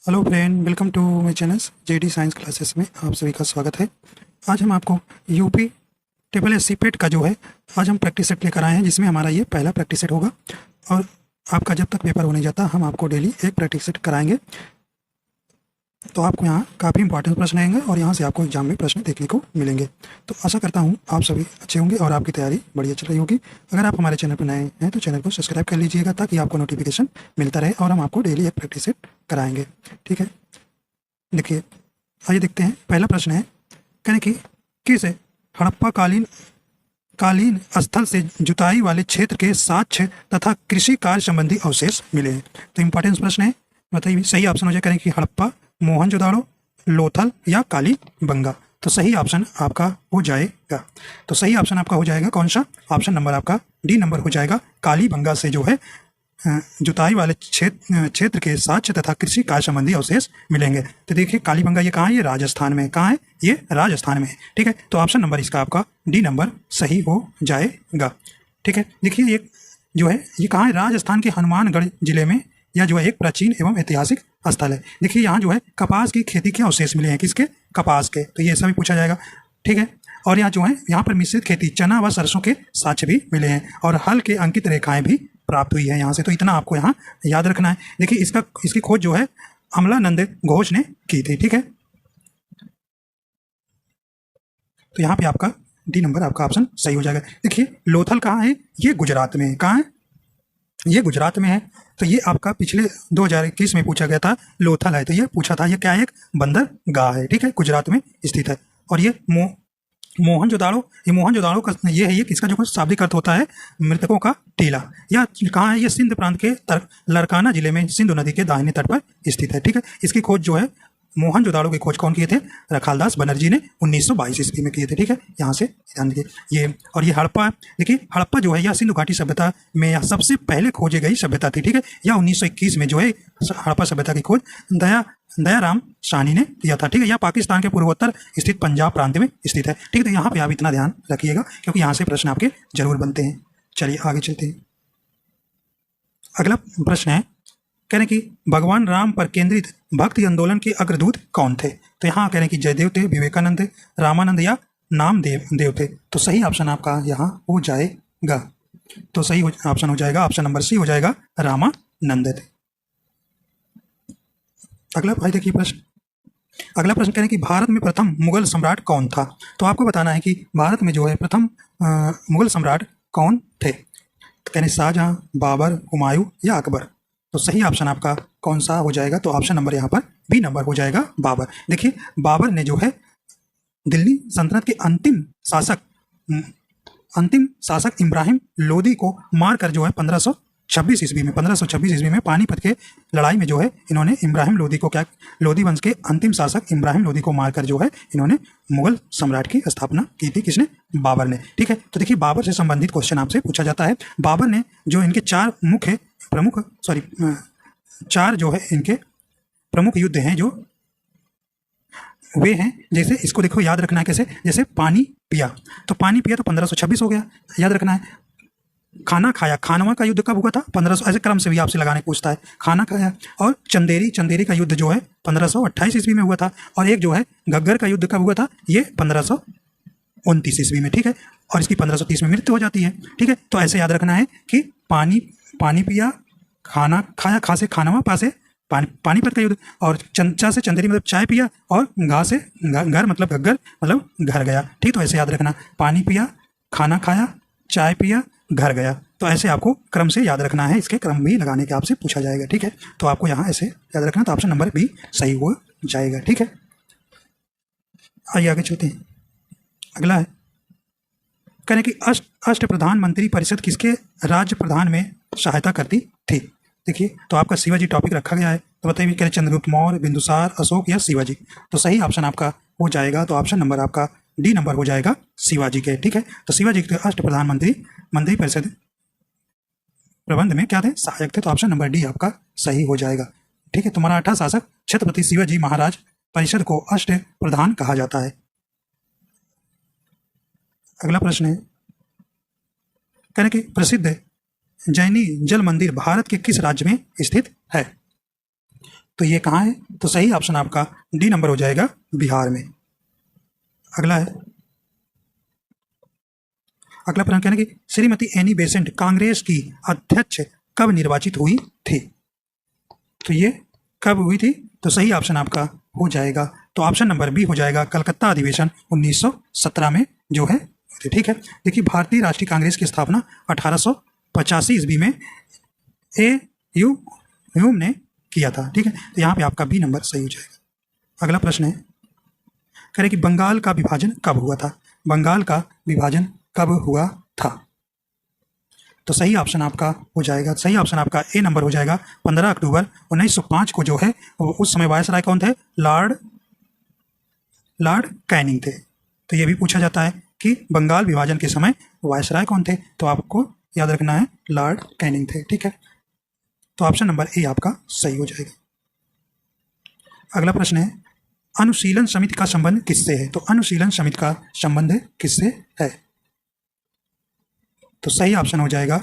Hello friend, welcome to my channel JD science classes में आप सभी का स्वागत है। आज हम आपको UP triple S C PET का जो है आज हम प्रैक्टिस सेट लेकर आए हैं, जिसमें हमारा ये पहला प्रैक्टिस सेट होगा। और आपका जब तक पेपर होने जाता हम आपको डेली एक प्रैक्टिस सेट कराएंगे। तो आपको यहाँ काफ़ी इंपॉर्टेंट प्रश्न आएंगे और यहाँ से आपको एग्जाम में प्रश्न देखने को मिलेंगे। तो आशा करता हूँ आप सभी अच्छे होंगे और आपकी तैयारी बढ़िया चल रही होगी। अगर आप हमारे चैनल पर नए हैं तो चैनल को सब्सक्राइब कर लीजिएगा ताकि आपको नोटिफिकेशन मिलता रहे और हम आपको डेली एक प्रैक्टिस सेट कराएंगे। ठीक है, देखिए, आइए देखते हैं। पहला प्रश्न है, कहने की किस हड़प्पा कालीन कालीन स्थल से जुताई वाले क्षेत्र के साक्ष्य तथा कृषि कार्य संबंधी अवशेष मिले हैं। तो इंपॉर्टेंट प्रश्न है, बताइए सही ऑप्शन हो जाए। करें कि हड़प्पा, मोहनजोदाड़ो, लोथल या कालीबंगा। तो सही ऑप्शन आपका हो जाएगा। तो सही ऑप्शन आपका हो जाएगा कौन सा? ऑप्शन नंबर आपका डी नंबर हो जाएगा। कालीबंगा से जो है जुताई वाले क्षेत्र के साक्ष्य तथा कृषि कार्य संबंधी अवशेष मिलेंगे। तो देखिए कालीबंगा ये कहाँ है? ये राजस्थान में। कहाँ है? ये राजस्थान में है। ठीक है, तो ऑप्शन नंबर इसका आपका डी नंबर सही हो जाएगा। ठीक है, देखिए ये जो है ये कहाँ है? राजस्थान के हनुमानगढ़ जिले में यह जो है एक प्राचीन एवं ऐतिहासिक स्थल है। देखिए यहाँ जो है कपास की खेती के अवशेष मिले हैं। किसके? कपास के। तो ये ऐसा भी पूछा जाएगा। ठीक है, और यहाँ जो है यहाँ पर मिश्रित खेती चना व सरसों के साक्ष्य भी मिले हैं और हल के अंकित रेखाएं भी प्राप्त हुई है यहाँ से। तो इतना आपको यहाँ याद रखना है। देखिए इसकी खोज जो है अमलानंद घोष ने की थी। ठीक है, तो यहाँ पे आपका डी नंबर आपका ऑप्शन सही हो जाएगा। देखिए लोथल कहाँ है? ये गुजरात में है। कहाँ है? ये गुजरात में है। तो ये आपका पिछले 2021 में पूछा गया था, लोथल है। तो ये पूछा था, ये क्या है? एक बंदरगाह है। ठीक है, गुजरात में स्थित है। और ये मोहनजोदाड़ो, ये मोहनजोदाड़ो का ये है, ये किसका जो शाब्दिक अर्थ होता है? मृतकों का टीला। यह कहाँ है? ये सिंध प्रांत के लरकाना जिले में सिंधु नदी के दाहिने तट पर स्थित है। ठीक है, इसकी खोज जो है मोहनजोदाड़ो की खोज कौन किए थे? रखालदास बनर्जी ने 1922 ईस्वी में किए थे। ठीक है, यहाँ से ध्यान दीजिए। ये और ये हड़प्पा, देखिए हड़प्पा जो है यह सिंधु घाटी सभ्यता में यह सबसे पहले खोजी गई सभ्यता थी। ठीक है, यह 1921 में जो है हड़प्पा सभ्यता की खोज दयाराम साहनी ने किया था। ठीक है, यह पाकिस्तान के पूर्वोत्तर स्थित पंजाब प्रांत में स्थित है। ठीक है, तो यहाँ पे आप इतना ध्यान रखिएगा क्योंकि यहाँ से प्रश्न आपके जरूर बनते हैं। चलिए आगे चलते हैं। अगला प्रश्न है, कह रहे कि भगवान राम पर केंद्रित भक्ति आंदोलन के अग्रदूत कौन थे? तो यहाँ कह रहे कि जयदेव थे, विवेकानंद थे, रामानंद या नामदेव थे। तो सही ऑप्शन आपका यहाँ हो जाएगा। तो सही ऑप्शन हो जाएगा, ऑप्शन नंबर सी हो जाएगा, रामानंद थे। अगला भाई देखिए प्रश्न, अगला प्रश्न कह रहे कि भारत में प्रथम मुगल सम्राट कौन था? तो आपको बताना है कि भारत में जो है प्रथम मुगल सम्राट कौन थे। तो कह रहे शाहजहां, बाबर, हुमायूं या अकबर। तो सही ऑप्शन आपका कौन सा हो जाएगा? तो ऑप्शन नंबर यहाँ पर बी नंबर हो जाएगा, बाबर। देखिए बाबर ने जो है दिल्ली सल्तनत के अंतिम शासक इब्राहिम लोदी को मारकर जो है 1526 ईस्वी में पानीपत के लड़ाई में जो है इन्होंने इब्राहिम लोदी को लोदी वंश के अंतिम शासक इब्राहिम लोदी को मारकर जो है इन्होंने मुगल सम्राट की स्थापना की थी। किसने? बाबर ने। ठीक है, तो देखिए बाबर से संबंधित क्वेश्चन आपसे पूछा जाता है। बाबर ने जो इनके चार जो है इनके प्रमुख युद्ध हैं जो वे हैं, जैसे इसको देखो याद रखना है कैसे, जैसे पानी पिया। तो पानी पिया तो 1526 हो गया, याद रखना है। खाना खाया, खानवा का युद्ध कब हुआ था? 1500, ऐसे क्रम से भी आपसे लगाने पूछता है। खाना खाया। और चंदेरी का युद्ध जो है 1528 ईस्वी में हुआ था। और एक जो है गग्गर का युद्ध कब हुआ था? ये 1529 ईस्वी में। ठीक है, और इसकी 1530 में मृत्यु हो जाती है। ठीक है, तो ऐसे याद रखना है कि पानी पिया, खाना खाया, खा से खानवा, पा से पानीपत का युद्ध, और चंचा से चंदेरी मतलब चाय पिया, और गा से घर मतलब गग्गर मतलब घर गया। ठीक, तो ऐसे याद रखना, पानी पिया, खाना खाया, चाय पिया, घर गया। तो ऐसे आपको क्रम से याद रखना है, इसके क्रम भी लगाने के आपसे पूछा जाएगा। ठीक है, तो आपको यहाँ ऐसे याद रखना। तो ऑप्शन नंबर बी सही हो जाएगा। ठीक है, आइए आगे चलते हैं। अगला है, कहने की अष्ट प्रधानमंत्री परिषद किसके राज्य प्रधान में सहायता करती थी? देखिए तो आपका शिवाजी टॉपिक रखा गया है। तो बताइए कह रहे चंद्रगुप्त मौर्य, बिंदुसार, अशोक या शिवाजी। तो सही ऑप्शन आपका हो जाएगा, तो ऑप्शन नंबर आपका डी नंबर हो जाएगा, शिवाजी के। ठीक है, तो शिवाजी के अष्ट प्रधानमंत्री मंत्री परिषद प्रबंध में क्या थे? सहायक थे। तो ऑप्शन नंबर डी आपका सही हो जाएगा। ठीक है, तो मराठा शासक छत्रपति शिवाजी महाराज परिषद को अष्ट प्रधान कहा जाता है। अगला प्रश्न है, कहने की प्रसिद्ध जैनी जल मंदिर भारत के किस राज्य में स्थित है? तो ये कहाँ है? तो सही ऑप्शन आपका डी नंबर हो जाएगा, बिहार में। अगला है, अगला प्रश्न कहना कि श्रीमती एनी बेसेंट कांग्रेस की अध्यक्ष कब निर्वाचित हुई थी? तो ये कब हुई थी? तो सही ऑप्शन आपका हो जाएगा, तो ऑप्शन नंबर बी हो जाएगा, कलकत्ता अधिवेशन 1917 में जो है। ठीक है, देखिए भारतीय राष्ट्रीय कांग्रेस की स्थापना 1885 ईस्वी में ए यू ह्यूम ने किया था। ठीक है, तो यहाँ पे आपका बी नंबर सही हो जाएगा। अगला प्रश्न है, कह रहे कि बंगाल का विभाजन कब हुआ था? बंगाल का विभाजन कब हुआ था? तो सही ऑप्शन आपका हो जाएगा, सही ऑप्शन आपका ए नंबर हो जाएगा, 15 अक्टूबर 1905 को जो है, उस समय वायसराय कौन थे? लॉर्ड कैनिंग थे। तो ये भी पूछा जाता है कि बंगाल विभाजन के समय वायसराय कौन थे? तो आपको याद रखना है लॉर्ड कैनिंग थे। ठीक है, तो ऑप्शन नंबर ए आपका सही हो जाएगा। अगला प्रश्न है, अनुशीलन समिति का संबंध किससे है? तो अनुशीलन समिति का संबंध किससे है? तो सही ऑप्शन हो जाएगा,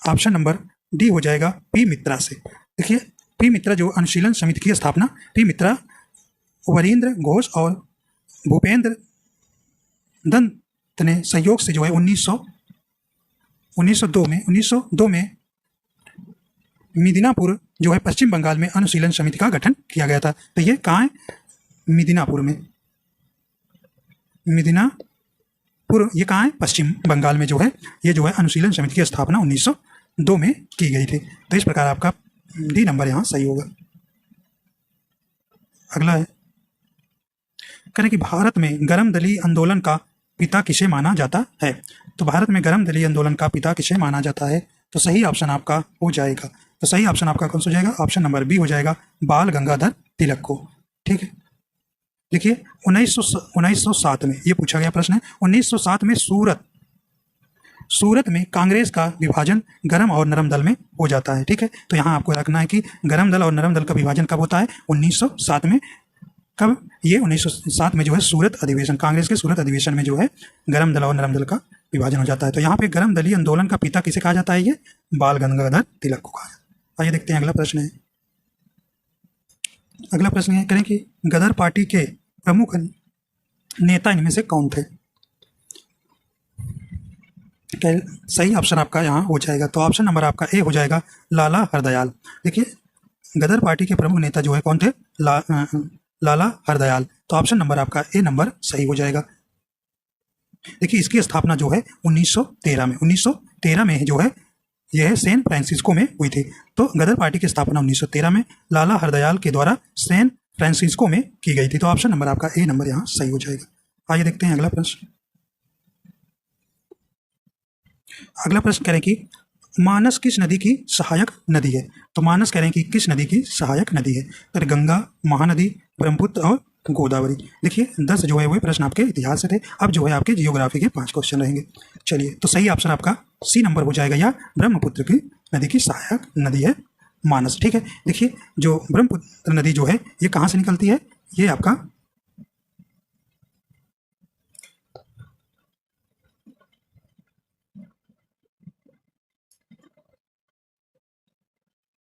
ऑप्शन नंबर डी हो जाएगा, पी मित्रा से। देखिए पी मित्रा जो अनुशीलन समिति की स्थापना पी मित्रा, वरींद्र घोष और भूपेंद्र दत्त ने सहयोग से जो है 1902 में मिदनापुर जो है पश्चिम बंगाल में अनुशीलन समिति का गठन किया गया था। तो ये कहाँ है? मिदनापुर में। मिदनापुर ये कहाँ है? पश्चिम बंगाल में जो है, ये जो है अनुशीलन समिति की स्थापना 1902 में की गई थी। तो इस प्रकार आपका डी नंबर यहाँ सही होगा। अगला है, करें कि भारत में गर्म दली आंदोलन का पिता किसे माना जाता है? तो भारत में गर्म दली आंदोलन का पिता किसे माना जाता है? तो सही ऑप्शन आपका हो जाएगा, तो सही ऑप्शन आपका कौन सा हो जाएगा? ऑप्शन नंबर बी हो जाएगा, बाल गंगाधर तिलक को। ठीक है, देखिए 1907 में ये पूछा गया प्रश्न है, 1907 में सूरत में कांग्रेस का विभाजन गरम और नरम दल में हो जाता है। ठीक है, तो यहाँ आपको रखना है कि गरम दल और नरम दल का विभाजन कब होता है? 1907 में। कब? ये 1907 में जो है सूरत अधिवेशन, कांग्रेस के सूरत अधिवेशन में जो है गरम दल और नरम दल का विभाजन हो जाता है। तो यहाँ पे गरम दलीय आंदोलन का पिता किसे कहा जाता है? ये बाल गंगाधर तिलक को कहा जाता है। आइए देखते हैं अगला प्रश्न है। अगला प्रश्न है, करें कि गदर पार्टी के प्रमुख नेता इनमें से कौन थे? सही ऑप्शन आपका यहाँ हो जाएगा, तो ऑप्शन नंबर आपका ए हो जाएगा, लाला हरदयाल। देखिए गदर पार्टी के प्रमुख नेता जो है कौन थे? लाला हरदयाल। तो ऑप्शन नंबर आपका ए नंबर सही हो जाएगा। देखिए इसकी स्थापना जो है 1913 में जो है यह सैन फ्रांसिस्को में हुई थी। तो गदर पार्टी की स्थापना 1913 में लाला हरदयाल के द्वारा सैन फ्रांसिस्को में की गई थी। तो ऑप्शन नंबर आपका ए नंबर यहाँ सही हो जाएगा। आइए देखते हैं अगला प्रश्न। अगला प्रश्न कह रहे हैं कि मानस किस नदी की सहायक नदी है? तो मानस कह रहे हैं कि किस नदी की सहायक नदी है? तो गंगा, महानदी, ब्रह्मपुत्र और गोदावरी। देखिए 10 जो है वो प्रश्न आपके इतिहास से थे, अब जो है आपके जियोग्राफी के 5 क्वेश्चन रहेंगे। चलिए, तो सही ऑप्शन आपका सी नंबर हो जाएगा, या ब्रह्मपुत्र की नदी की सहायक नदी है मानस। ठीक है, देखिए जो ब्रह्मपुत्र नदी जो है ये कहाँ से निकलती है? ये आपका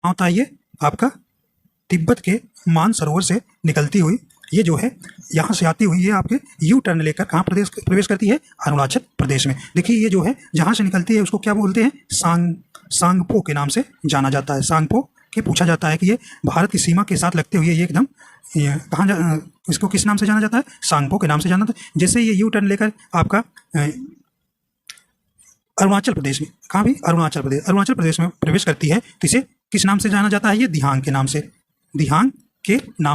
होता है, ये आपका तिब्बत के मानसरोवर से निकलती हुई ये जो है यहाँ से आती हुई ये आपके यू टर्न लेकर कहाँ प्रवेश करती है? अरुणाचल प्रदेश में। देखिए ये जो है जहाँ से निकलती है उसको क्या बोलते हैं? सांगपो के नाम से जाना जाता है। सांगपो के पूछा जाता है कि ये भारत की सीमा के साथ लगते हुए ये एकदम कहाँ इसको किस नाम से जाना जाता है? सांगपो के नाम से जाना जाता है। जैसे ये यू टर्न लेकर आपका अरुणाचल प्रदेश में, कहाँ भी? अरुणाचल प्रदेश में प्रवेश करती है, तो इसे किस नाम से जाना जाता है? ये दिहांग के नाम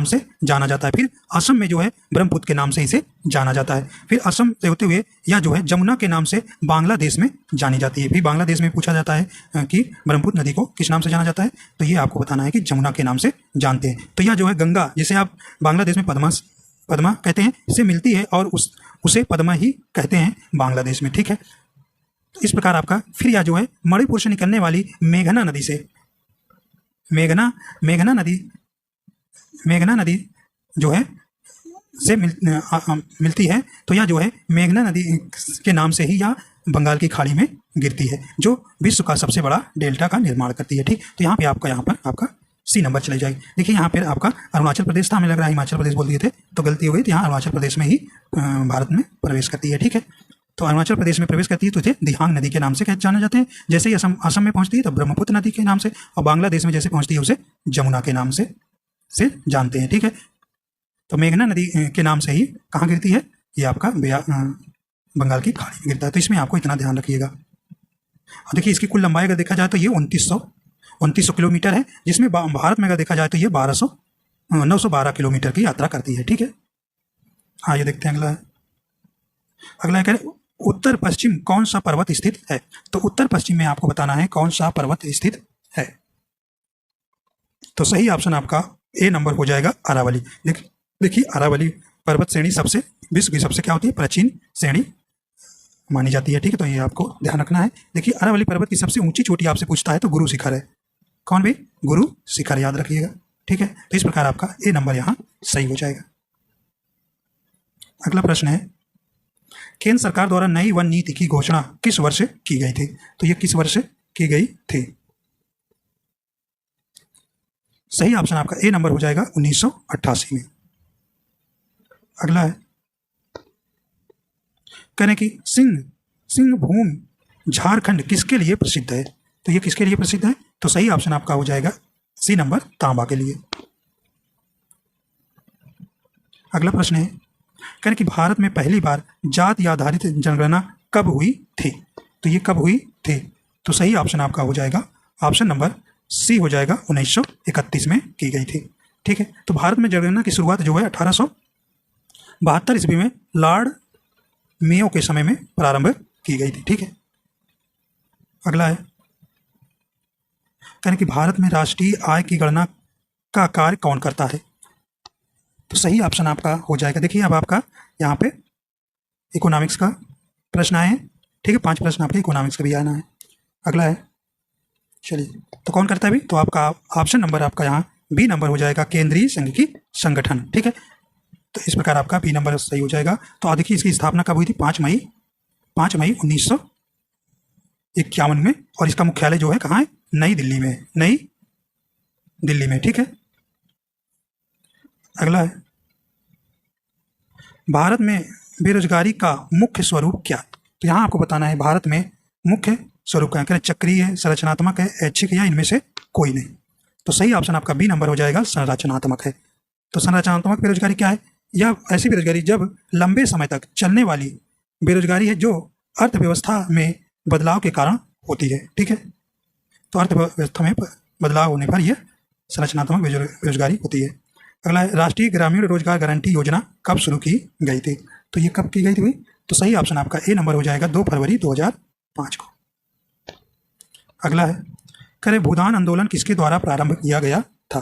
से जाना जाता है। फिर असम में जो है ब्रह्मपुत्र के नाम से इसे जाना जाता है। फिर असम से होते हुए या जो है जमुना के नाम से बांग्लादेश में जानी जाती है। फिर बांग्लादेश में पूछा जाता है कि ब्रह्मपुत्र नदी को किस नाम से जाना जाता है? तो ये आपको बताना है कि जमुना के नाम से जानते हैं। तो यह जो है गंगा, जिसे आप बांग्लादेश में पद्मा कहते हैं, इससे मिलती है और उसे पद्मा ही कहते हैं बांग्लादेश में। ठीक है, तो इस प्रकार आपका फिर यह जो है मणिपुर से निकलने वाली मेघना नदी से मेघना नदी जो है से मिलती है। तो यह जो है मेघना नदी के नाम से ही यह बंगाल की खाड़ी में गिरती है, जो विश्व का सबसे बड़ा डेल्टा का निर्माण करती है। ठीक, तो यहाँ पर आपका सी नंबर चली जाएगी। देखिए यहाँ पर आपका अरुणाचल प्रदेश था, हमें लग रहा है हिमाचल प्रदेश बोल दिए थे तो गलती हो गई, तो यहाँ अरुणाचल प्रदेश में ही भारत में प्रवेश करती है। ठीक है, तो अरुणाचल प्रदेश में प्रवेश करती है तो इसे दिहांग नदी के नाम से जाने जाते हैं। जैसे ही असम में पहुंचती है तो ब्रह्मपुत्र नदी के नाम से, और बांग्लादेश में जैसे पहुंचती है उसे जमुना के नाम से जानते हैं। ठीक है, तो मेघना नदी के नाम से ही कहाँ गिरती है, ये आपका बंगाल की खाड़ी में गिरता है। तो इसमें आपको इतना ध्यान रखिएगा। और देखिए इसकी कुल लंबाई अगर देखा जाए तो ये 2900 किलोमीटर है, जिसमें भारत में अगर देखा जाए तो ये 912 किलोमीटर की यात्रा करती है। ठीक है, हाँ ये देखते हैं अगला है उत्तर पश्चिम कौन सा पर्वत स्थित है। तो उत्तर पश्चिम में आपको बताना है कौन सा पर्वत स्थित है। तो सही ऑप्शन आपका ए नंबर हो जाएगा अरावली। देखिए अरावली पर्वत श्रेणी सबसे विश्व की सबसे क्या होती है, प्राचीन श्रेणी मानी जाती है। ठीक है, तो ये आपको ध्यान रखना है। देखिए अरावली पर्वत की सबसे ऊंची चोटी आपसे पूछता है तो गुरु शिखर है। कौन भाई, गुरु शिखर, याद रखिएगा। ठीक है, तो इस प्रकार आपका ए नंबर यहाँ सही हो जाएगा। अगला प्रश्न है केंद्र सरकार द्वारा नई वन नीति की घोषणा किस वर्ष की गई थी। तो ये किस वर्ष की गई थी। सही ऑप्शन आपका ए नंबर हो जाएगा 1988 में। अगला है कहने की सिंहभूम झारखंड किसके लिए प्रसिद्ध है। तो ये किसके लिए प्रसिद्ध है। तो सही ऑप्शन आपका हो जाएगा सी नंबर तांबा के लिए। अगला प्रश्न है कहने कि भारत में पहली बार जाति आधारित जनगणना कब हुई थी। तो ये कब हुई थी। तो सही ऑप्शन आपका हो जाएगा ऑप्शन नंबर सी हो जाएगा 1931 में की गई थी। ठीक है, तो भारत में जनगणना की शुरुआत जो है 1872 ईस्वी में लॉर्ड मेयो के समय में प्रारंभ की गई थी। ठीक है, अगला है कहने कि भारत में राष्ट्रीय आय की गणना का कार्य कौन करता है। तो सही ऑप्शन आपका हो जाएगा। देखिए अब आपका यहाँ पे इकोनॉमिक्स का प्रश्न आए हैं। ठीक है, 5 प्रश्न आपके इकोनॉमिक्स का भी आना है। अगला है चलिए, तो कौन करता है भी, तो आपका ऑप्शन नंबर आपका यहाँ बी नंबर हो जाएगा केंद्रीय संघीय संगठन। ठीक है, तो इस प्रकार आपका बी नंबर सही हो जाएगा। तो देखिए इसकी स्थापना कब हुई थी, 5 मई 1951 में, और इसका मुख्यालय जो है कहाँ है, नई दिल्ली में। ठीक है, अगला है भारत में बेरोजगारी का मुख्य स्वरूप क्या। तो यहाँ आपको बताना है भारत में मुख्य स्वरूप क्या है, चक्रीय, संरचनात्मक है, ऐच्छिक, या इनमें से कोई नहीं। तो सही ऑप्शन आपका बी नंबर हो जाएगा संरचनात्मक है। तो संरचनात्मक बेरोजगारी क्या है, यह ऐसी बेरोजगारी जब लंबे समय तक चलने वाली बेरोजगारी है जो अर्थव्यवस्था में बदलाव के कारण होती है। ठीक है, तो अर्थव्यवस्था में बदलाव होने पर यह संरचनात्मक बेरोजगारी होती है। अगला है राष्ट्रीय ग्रामीण रोजगार गारंटी योजना कब शुरू की गई थी। तो ये कब की गई थी। तो सही ऑप्शन आपका ए नंबर हो जाएगा 2 फरवरी 2005 को। अगला है करे भूदान आंदोलन किसके द्वारा प्रारंभ किया गया था।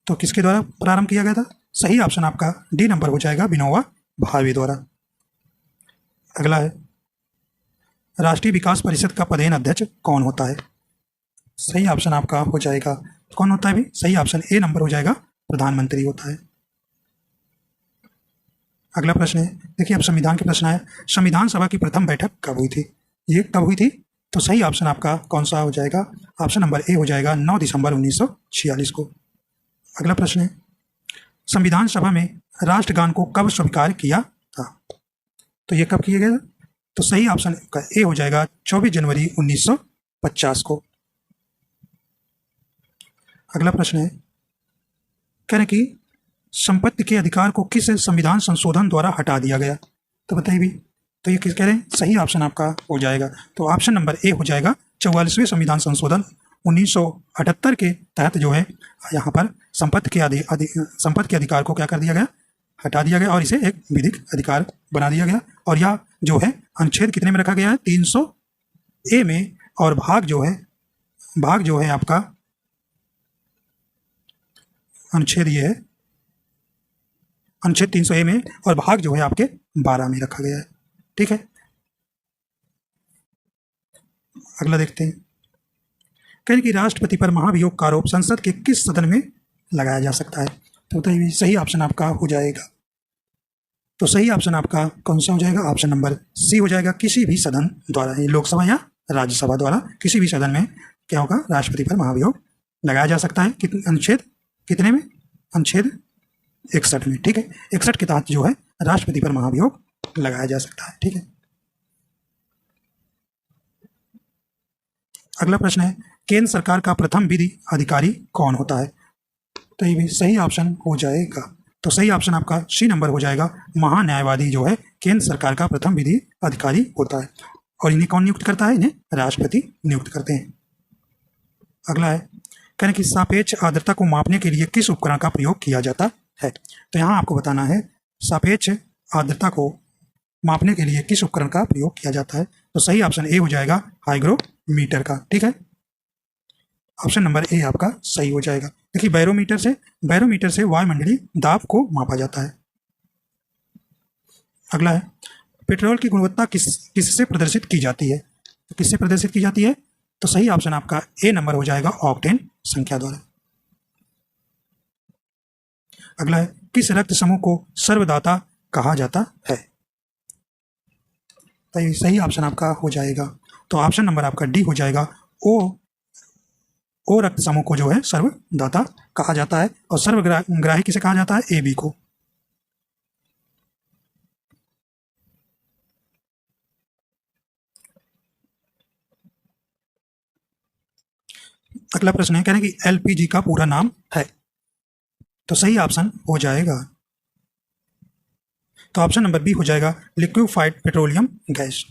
तो किसके द्वारा प्रारंभ किया गया था। सही ऑप्शन आपका डी नंबर हो जाएगा विनोबा भावे द्वारा। अगला है राष्ट्रीय विकास परिषद का पदेन अध्यक्ष कौन होता है। सही ऑप्शन आपका हो जाएगा कौन होता है भी, सही ऑप्शन ए नंबर हो जाएगा प्रधानमंत्री होता है। अगला प्रश्न है देखिए अब संविधान के प्रश्न है, संविधान सभा की प्रथम बैठक कब हुई थी। ये कब हुई थी। तो सही ऑप्शन आपका कौन सा हो जाएगा, ऑप्शन नंबर ए हो जाएगा 9 दिसंबर 1946 को। अगला प्रश्न है संविधान सभा में राष्ट्रगान को कब स्वीकार किया था। तो ये कब किया गया। तो सही ऑप्शन का ए हो जाएगा 24 जनवरी 1950 को। अगला प्रश्न है कह रहे कि संपत्ति के अधिकार को किस संविधान संशोधन द्वारा हटा दिया गया। तो बताइए भी, तो ये किस कह रहे हैं, सही ऑप्शन आपका हो जाएगा। तो ऑप्शन नंबर ए हो जाएगा 44वें संविधान संशोधन 1978 के तहत जो है यहाँ पर संपत्ति के अधिकार को क्या कर दिया गया, हटा दिया गया और इसे एक विधिक अधिकार बना दिया गया। और यह जो है अनुच्छेद कितने में रखा गया है, 300A में, और भाग जो है आपका अनुच्छेद ये है अनुच्छेद 300A में, और भाग जो है आपके 12 में रखा गया है। ठीक है, अगला देखते हैं कहें कि राष्ट्रपति पर महाभियोग का आरोप संसद के किस सदन में लगाया जा सकता है। तो बताइए सही ऑप्शन आपका हो जाएगा। तो सही ऑप्शन आपका कौन सा हो जाएगा, ऑप्शन नंबर सी हो जाएगा किसी भी सदन द्वारा, लोकसभा या राज्यसभा द्वारा किसी भी सदन में क्या होगा, राष्ट्रपति पर महाभियोग लगाया जा सकता है अनुच्छेद कितने में? अनुच्छेद 61 में। ठीक है, 61 के तहत जो है राष्ट्रपति पर महाभियोग लगाया जा सकता है। ठीक है, अगला प्रश्न है केंद्र सरकार का प्रथम विधि अधिकारी कौन होता है? तो ये भी सही ऑप्शन हो जाएगा। तो सही ऑप्शन आपका सी नंबर हो जाएगा। महान्यायवादी जो है केंद्र सरकार का प्रथम विधि अधिकारी होता है। और इन्हें कौन नियुक्त करता है? इन्हें राष्ट्रपति नियुक्त करते हैं। अगला है कहने की सापेक्ष आर्द्रता को मापने के लिए किस उपकरण का प्रयोग किया जाता है? तो यहाँ आपको बताना है सापेक्ष आर्द्रता को मापने के लिए किस उपकरण का प्रयोग किया जाता है। तो सही ऑप्शन ए हो जाएगा हाइग्रोमीटर का। ठीक है, ऑप्शन नंबर ए आपका सही हो जाएगा। देखिए बैरोमीटर से वायुमंडलीय दाब को मापा जाता है। अगला है पेट्रोल की गुणवत्ता किससे प्रदर्शित की जाती है? तो किससे प्रदर्शित की जाती है? तो सही ऑप्शन आपका ए नंबर हो जाएगा ऑक्टेन संख्या द्वारा। अगला है किस रक्त समूह को सर्वदाता कहा जाता है? तो ये सही ऑप्शन आपका हो जाएगा। तो ऑप्शन नंबर आपका डी हो जाएगा। ओ रक्त समूह को जो है सर्वदाता कहा जाता है। और सर्वग्राही किसे कहा जाता है? ए बी को। अगला प्रश्न है कह रहे हैं कि एलपीजी का पूरा नाम है। तो सही ऑप्शन हो जाएगा। तो ऑप्शन नंबर बी हो जाएगा लिक्विफाइड पेट्रोलियम गैस।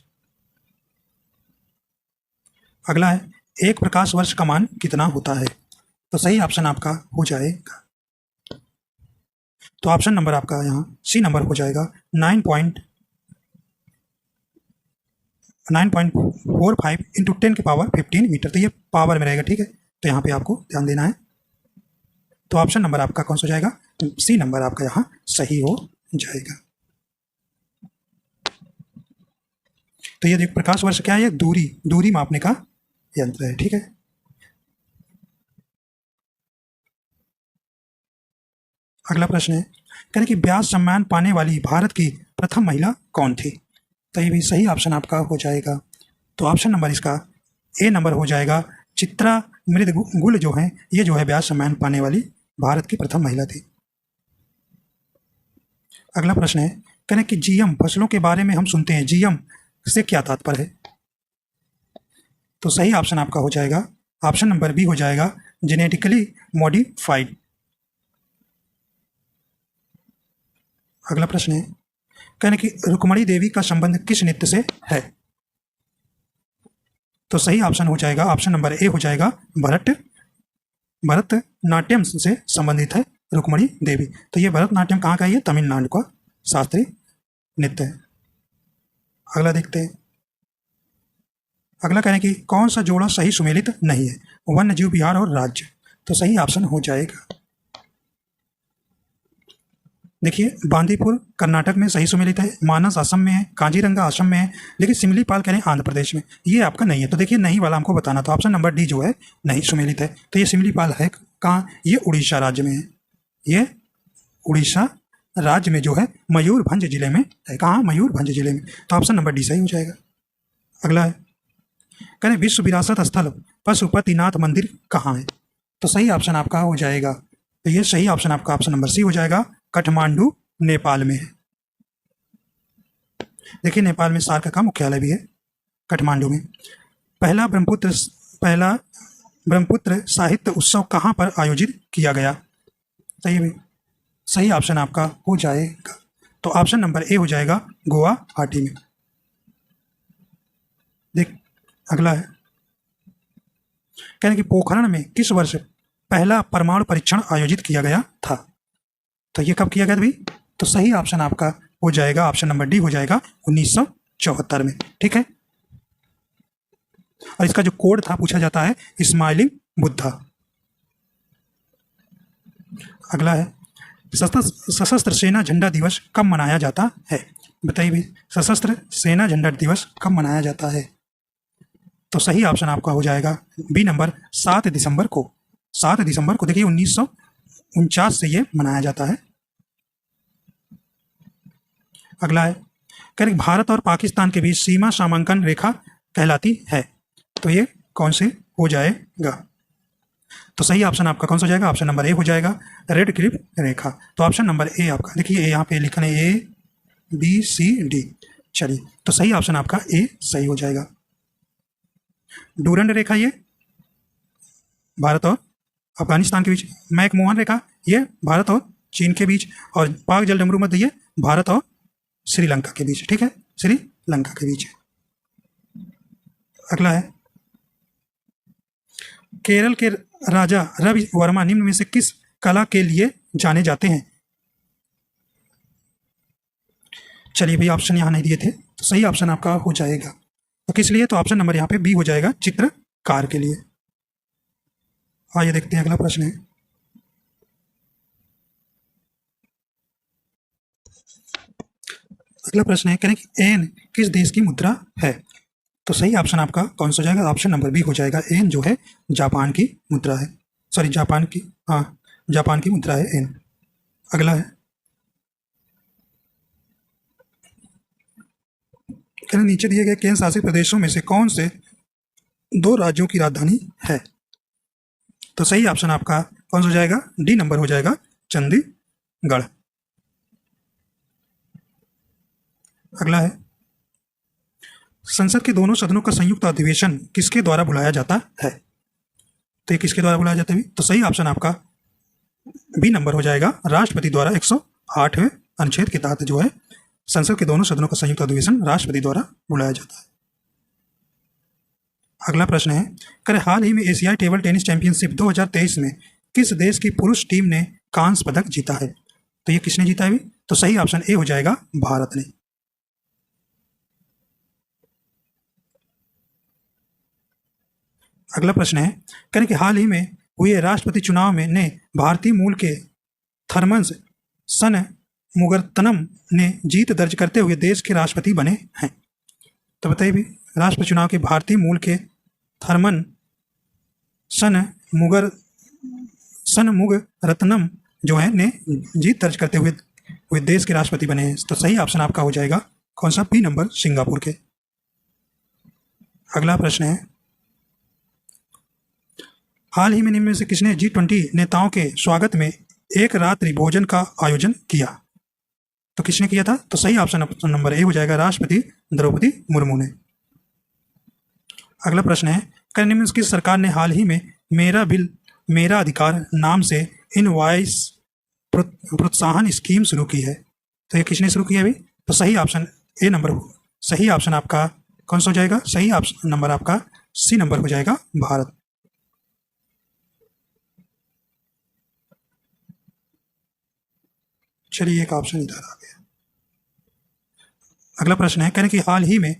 अगला है एक प्रकाश वर्ष का मान कितना होता है? तो सही ऑप्शन आपका हो जाएगा। तो ऑप्शन नंबर आपका यहाँ सी नंबर हो जाएगा 9.45 इंटू 10⁻15 मीटर। तो ये पावर में रहेगा। ठीक है, तो यहाँ पे आपको ध्यान देना है। तो ऑप्शन नंबर आपका कौन सा हो जाएगा? सी नंबर आपका यहाँ सही हो जाएगा। तो ये प्रकाश वर्ष क्या है? दूरी मापने का यंत्र है। ठीक है, अगला प्रश्न है कह रहे कि व्यास सम्मान पाने वाली भारत की प्रथम महिला कौन थी? तो ये भी सही ऑप्शन आपका हो जाएगा। तो ऑप्शन नंबर इसका ए नंबर हो जाएगा। चित्रा मृदगुल जो है ये जो है व्यास सम्मान पाने वाली भारत की प्रथम महिला थी। अगला प्रश्न है कह रहे कि जीएम फसलों के बारे में हम सुनते हैं, जीएम से क्या तात्पर्य है? तो सही ऑप्शन आपका हो जाएगा। ऑप्शन नंबर बी हो जाएगा जेनेटिकली मॉडिफाइड। अगला प्रश्न है कहने कि रुक्मणी देवी का संबंध किस नृत्य से है? तो सही ऑप्शन हो जाएगा। ऑप्शन नंबर ए हो जाएगा भरतनाट्यम से संबंधित है रुक्मणी देवी। तो ये भरतनाट्यम कहाँ का है? ये तमिलनाडु का शास्त्रीय नृत्य है। अगला देखते हैं। अगला कहें कि कौन सा जोड़ा सही सुमेलित नहीं है? वन्य जीव विहार और राज्य। तो सही ऑप्शन हो जाएगा। देखिए बांदीपुर कर्नाटक में सही सुमेलित है, मानस असम में है, काजीरंगा असम में है, लेकिन सिमलीपाल कह रहे हैं आंध्र प्रदेश में। ये आपका नहीं है। तो देखिए नहीं वाला हमको बताना। तो ऑप्शन नंबर डी जो है नहीं सुमेलित है। तो ये सिमलीपाल है कहाँ? ये उड़ीसा राज्य में है। ये उड़ीसा राज्य में जो है मयूरभंज जिले में है। कहाँ? मयूरभंज जिले में। तो ऑप्शन नंबर डी सही हो जाएगा। अगला है कह रहे विश्व विरासत स्थल पशुपतिनाथ मंदिर कहाँ है? तो सही ऑप्शन आपका हो जाएगा। तो ये सही ऑप्शन आपका ऑप्शन नंबर सी हो जाएगा। काठमांडू नेपाल में है। देखिए नेपाल में सार्क का मुख्यालय भी है काठमांडू में। पहला ब्रह्मपुत्र साहित्य उत्सव कहाँ पर आयोजित किया गया? सही ऑप्शन आपका हो जाएगा। तो ऑप्शन नंबर ए हो जाएगा गुवाहाटी में। देख अगला है कहने कि पोखरण में किस वर्ष पहला परमाणु परीक्षण आयोजित किया गया था? तो ये कब किया गया था भाई? तो सही ऑप्शन आपका हो जाएगा। ऑप्शन नंबर डी हो जाएगा 1974 में। ठीक है, और इसका जो कोड था पूछा जाता है स्माइलिंग बुद्धा। अगला है सशस्त्र सेना झंडा दिवस कब मनाया जाता है? बताइए भाई सशस्त्र सेना झंडा दिवस कब मनाया जाता है? तो सही ऑप्शन आपका हो जाएगा बी नंबर 7 दिसंबर को। 7 दिसंबर को देखिए 1949 से ये मनाया जाता है। अगला है कह भारत और पाकिस्तान के बीच सीमा समांकन रेखा कहलाती है। तो ये कौन से हो जाएगा? तो सही ऑप्शन आपका कौन सा हो जाएगा? ऑप्शन नंबर ए हो जाएगा, रेड क्लिफ रेखा। तो ऑप्शन नंबर ए आपका, देखिए यहाँ पे लिखा है ABCD। चलिए, तो सही ऑप्शन आपका ए सही हो जाएगा। डूरंड रेखा ये भारत और अफगानिस्तान के बीच, मैकमोहन रेखा ये भारत और चीन के बीच, और पाक जलडमरू मध्य ये भारत और श्रीलंका के बीच। ठीक है, श्रीलंका के बीच है। अगला है, केरल के राजा रवि वर्मा निम्न में से किस कला के लिए जाने जाते हैं? चलिए भाई, ऑप्शन यहाँ नहीं दिए थे, तो सही ऑप्शन आपका हो जाएगा। तो किस लिए? तो ऑप्शन नंबर यहाँ पे बी हो जाएगा, चित्रकार के लिए। आइए देखते हैं अगला प्रश्न है। अगला प्रश्न है, करें कि एन किस देश की मुद्रा है? तो सही ऑप्शन आपका कौन सा हो जाएगा? ऑप्शन नंबर बी हो जाएगा, एन जो है जापान की मुद्रा है। सॉरी, जापान की मुद्रा है एन। अगला है, नीचे दिए गए केंद्र शासित प्रदेशों में से कौन से 2 राज्यों की राजधानी है? तो सही ऑप्शन आपका कौन सा हो जाएगा? डी नंबर हो जाएगा, चंडीगढ़। अगला है, संसद के दोनों सदनों का संयुक्त अधिवेशन किसके द्वारा बुलाया जाता है? तो ये किसके द्वारा बुलाया जाता है? तो सही ऑप्शन आपका बी नंबर हो जाएगा, राष्ट्रपति द्वारा। 108वें अनुच्छेद के तहत जो है संसद के दोनों सदनों का संयुक्त अधिवेशन राष्ट्रपति द्वारा बुलाया जाता है। अगला प्रश्न है, करें हाल ही में एशियाई टेबल टेनिस चैंपियनशिप 2023 में किस देश की पुरुष टीम ने कांस्य पदक जीता है? तो ये किसने जीता है? तो सही ऑप्शन ए हो जाएगा, भारत ने। अगला प्रश्न है, करें कि हाल ही में हुए राष्ट्रपति चुनाव में ने भारतीय मूल के थर्मस सन मुगरतनम ने जीत दर्ज करते हुए देश के राष्ट्रपति बने हैं। तो बताइए भी, राष्ट्रपति चुनाव के भारतीय मूल के थर्मन सन मुगरत्नम जो है ने जीत दर्ज करते हुए देश के राष्ट्रपति बने हैं। तो सही ऑप्शन आपका हो जाएगा कौन सा? बी नंबर, सिंगापुर के। अगला प्रश्न है, हाल ही में निम्न में से किसने G20 नेताओं के स्वागत में एक रात्रि भोजन का आयोजन किया? तो किसने किया था? तो सही ऑप्शन नंबर ए हो जाएगा, राष्ट्रपति द्रौपदी मुर्मू ने। अगला प्रश्न है, निम्न में किस सरकार ने हाल ही में मेरा बिल मेरा अधिकार नाम से इनवॉइस प्रोत्साहन स्कीम शुरू की है? तो ये किसने शुरू किया है? तो सही ऑप्शन ए नंबर, सही ऑप्शन आपका कौन सा हो जाएगा? सही ऑप्शन नंबर आपका सी नंबर हो जाएगा, भारत। चलिए, एक ऑप्शन इधर आ गया। अगला प्रश्न है, करें कि हाल ही में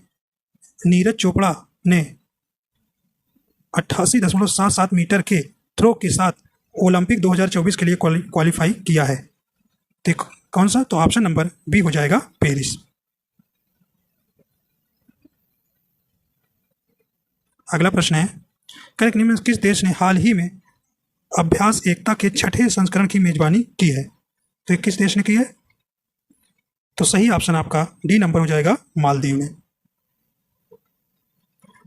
नीरज चोपड़ा ने 88.77 मीटर के थ्रो के साथ ओलंपिक 2024 के लिए क्वालिफाई किया है। तो कौन सा? तो ऑप्शन नंबर बी हो जाएगा, पेरिस। अगला प्रश्न है, करें कि निम्न किस देश ने हाल ही में अभ्यास एकता के 6ठे संस्करण की मेजबानी की है? तो ये किस देश ने की है? तो सही ऑप्शन आपका डी नंबर हो जाएगा, मालदीव ने।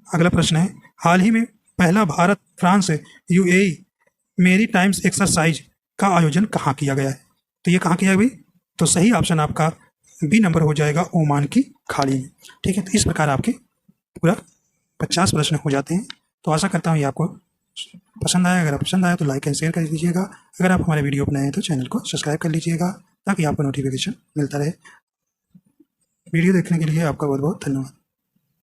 अगला प्रश्न है, हाल ही में पहला भारत फ्रांस UAE मेरी टाइम्स एक्सरसाइज का आयोजन कहाँ किया गया है? तो ये कहाँ किया गया? तो सही ऑप्शन आपका बी नंबर हो जाएगा, ओमान की खाड़ी में। ठीक है, तो इस प्रकार आपके पूरा 50 प्रश्न हो जाते हैं। तो आशा करता हूँ ये आपको पसंद आया। अगर पसंद आया तो लाइक एंड शेयर कर दीजिएगा। अगर आप हमारे वीडियो बनाए हैं तो चैनल को सब्सक्राइब कर लीजिएगा ताकि आपको नोटिफिकेशन मिलता रहे। वीडियो देखने के लिए आपका बहुत बहुत धन्यवाद।